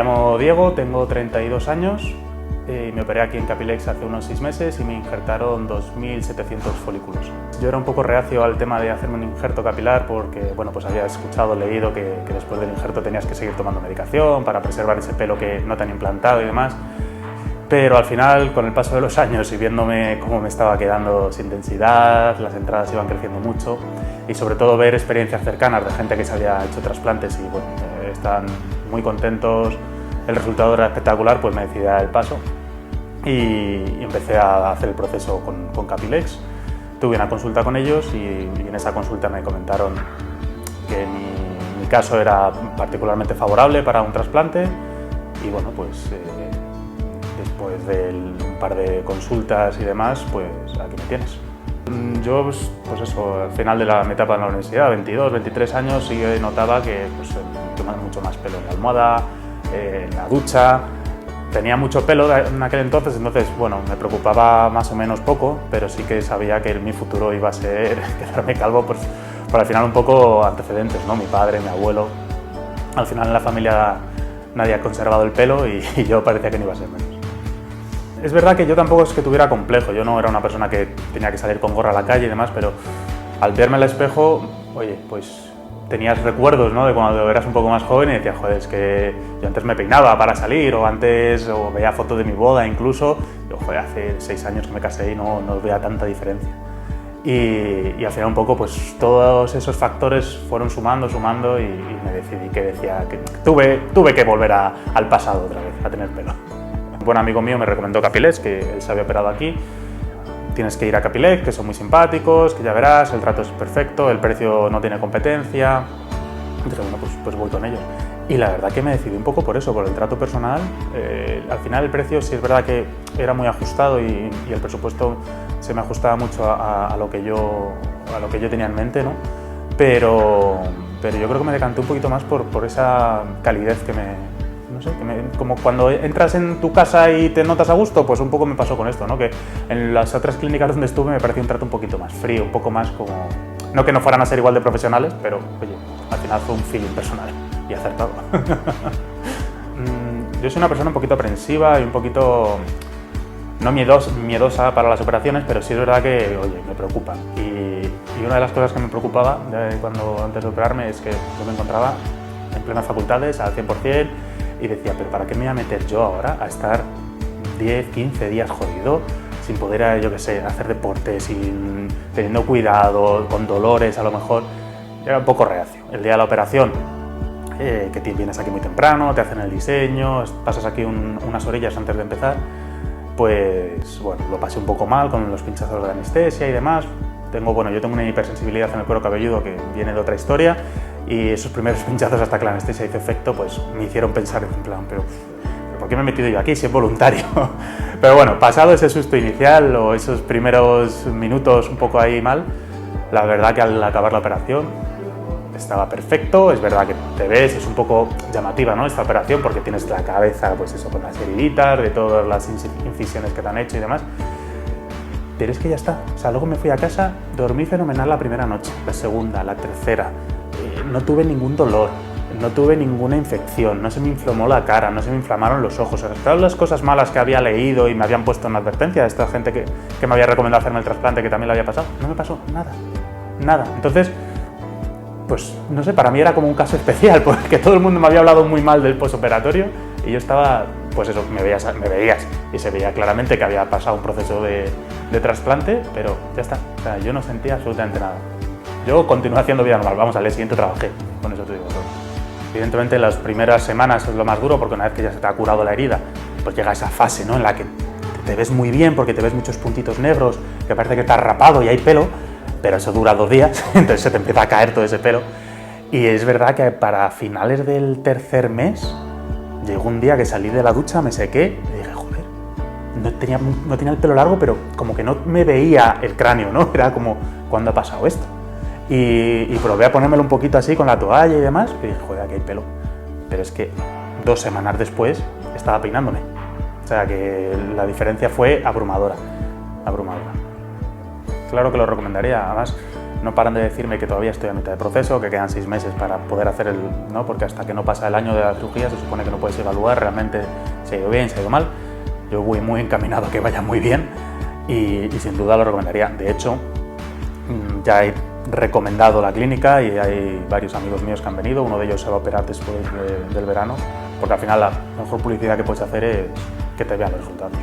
llamo Diego, tengo 32 años y me operé aquí en Capilex hace unos 6 meses y me injertaron 2.700 folículos. Yo era un poco reacio al tema de hacerme un injerto capilar porque bueno, pues había escuchado, leído que después del injerto tenías que seguir tomando medicación para preservar ese pelo que no te han implantado y demás. Pero al final, con el paso de los años y viéndome cómo me estaba quedando sin densidad, las entradas iban creciendo mucho y sobre todo ver experiencias cercanas de gente que se había hecho trasplantes y bueno, estaban muy contentos, el resultado era espectacular, pues me decidí a dar el paso y empecé a hacer el proceso con Capilex. Tuve una consulta con ellos y en esa consulta me comentaron que mi caso era particularmente favorable para un trasplante y bueno, pues después de un par de consultas y demás, pues aquí me tienes. Yo, pues eso, al final de mi etapa en la universidad, 22, 23 años, sí que notaba que pues, tomaba mucho más pelo en la almohada, en la ducha. Tenía mucho pelo en aquel entonces, bueno, me preocupaba más o menos poco, pero sí que sabía que mi futuro iba a ser quedarme calvo, pues por al final un poco antecedentes, ¿no? Mi padre, mi abuelo. Al final en la familia nadie ha conservado el pelo y yo parecía que no iba a ser menos. Es verdad que yo tampoco es que tuviera complejo, yo no era una persona que tenía que salir con gorra a la calle y demás, pero al verme al espejo, oye, pues tenías recuerdos, ¿no? De cuando eras un poco más joven y decías, joder, es que yo antes me peinaba para salir o veía fotos de mi boda incluso, yo, joder, hace 6 años que me casé y no veía tanta diferencia. Y al final un poco, pues todos esos factores fueron sumando y me decidí que tuve que volver al pasado otra vez, a tener pelo. Un buen amigo mío me recomendó Capilex, que él se había operado aquí. Tienes que ir a Capilex, que son muy simpáticos, que ya verás, el trato es perfecto, el precio no tiene competencia. Entonces, bueno, pues voy con ellos. Y la verdad que me decidí un poco por eso, por el trato personal. Al final el precio sí es verdad que era muy ajustado y el presupuesto se me ajustaba mucho a lo que yo tenía en mente, ¿no? Pero yo creo que me decanté un poquito más por esa calidez no sé, como cuando entras en tu casa y te notas a gusto, pues un poco me pasó con esto, ¿no? Que en las otras clínicas donde estuve me pareció un trato un poquito más frío, un poco más como... No que no fueran a ser igual de profesionales, pero oye, al final fue un feeling personal y acertado. Yo soy una persona un poquito aprensiva y un poquito... no miedosa para las operaciones, pero sí es verdad que, oye, me preocupa. Y una de las cosas que me preocupaba antes de operarme es que yo me encontraba en plenas facultades al 100%, y decía, pero ¿para qué me voy a meter yo ahora a estar 10, 15 días jodido sin poder, yo qué sé, hacer deporte, teniendo cuidado, con dolores a lo mejor? Era un poco reacio. El día de la operación, que vienes aquí muy temprano, te hacen el diseño, pasas aquí unas orillas antes de empezar, pues bueno, lo pasé un poco mal con los pinchazos de anestesia y demás. Yo tengo una hipersensibilidad en el cuero cabelludo que viene de otra historia y esos primeros pinchazos hasta que la anestesia hizo efecto pues me hicieron pensar en plan, pero ¿por qué me he metido yo aquí si es voluntario? Pero bueno, pasado ese susto inicial o esos primeros minutos un poco ahí mal, la verdad que al acabar la operación estaba perfecto. Es verdad que te ves, es un poco llamativa, ¿no? Esta operación porque tienes la cabeza pues eso, con las heriditas de todas las incisiones que te han hecho y demás. Pero es que ya está, o sea, luego me fui a casa, dormí fenomenal la primera noche, la segunda, la tercera, no tuve ningún dolor, no tuve ninguna infección, no se me inflamó la cara, no se me inflamaron los ojos, o sea, todas las cosas malas que había leído y me habían puesto en advertencia, esta gente que me había recomendado hacerme el trasplante, que también lo había pasado, no me pasó nada. Entonces, pues no sé, para mí era como un caso especial, porque todo el mundo me había hablado muy mal del postoperatorio y yo estaba, pues eso, me veías y se veía claramente que había pasado un proceso de trasplante, pero ya está, o sea, yo no sentía absolutamente nada. Yo continué haciendo vida normal, vamos, al día siguiente trabajé, con eso te digo todo. Evidentemente las primeras semanas es lo más duro porque una vez que ya se te ha curado la herida, pues llega esa fase, ¿no? En la que te ves muy bien porque te ves muchos puntitos negros, que parece que te has rapado y hay pelo, pero eso dura 2 días, entonces se te empieza a caer todo ese pelo. Y es verdad que para finales del tercer mes, llegó un día que salí de la ducha, me sequé y dije, joder, no tenía el pelo largo, pero como que no me veía el cráneo, ¿no? Era como, ¿cuándo ha pasado esto? Y probé a ponérmelo un poquito así con la toalla y demás, y dije, joder, aquí hay pelo. Pero es que 2 semanas después estaba peinándome. O sea que la diferencia fue abrumadora. Claro que lo recomendaría. Además, no paran de decirme que todavía estoy a mitad de proceso, que quedan 6 meses para poder hacer ¿no? Porque hasta que no pasa el año de la cirugía se supone que no puedes evaluar realmente si ha ido bien, si ha ido mal. Yo voy muy encaminado a que vaya muy bien y sin duda lo recomendaría. De hecho, ya he recomendado la clínica y hay varios amigos míos que han venido. Uno de ellos se va a operar después del verano, porque al final la mejor publicidad que puedes hacer es que te vean los resultados.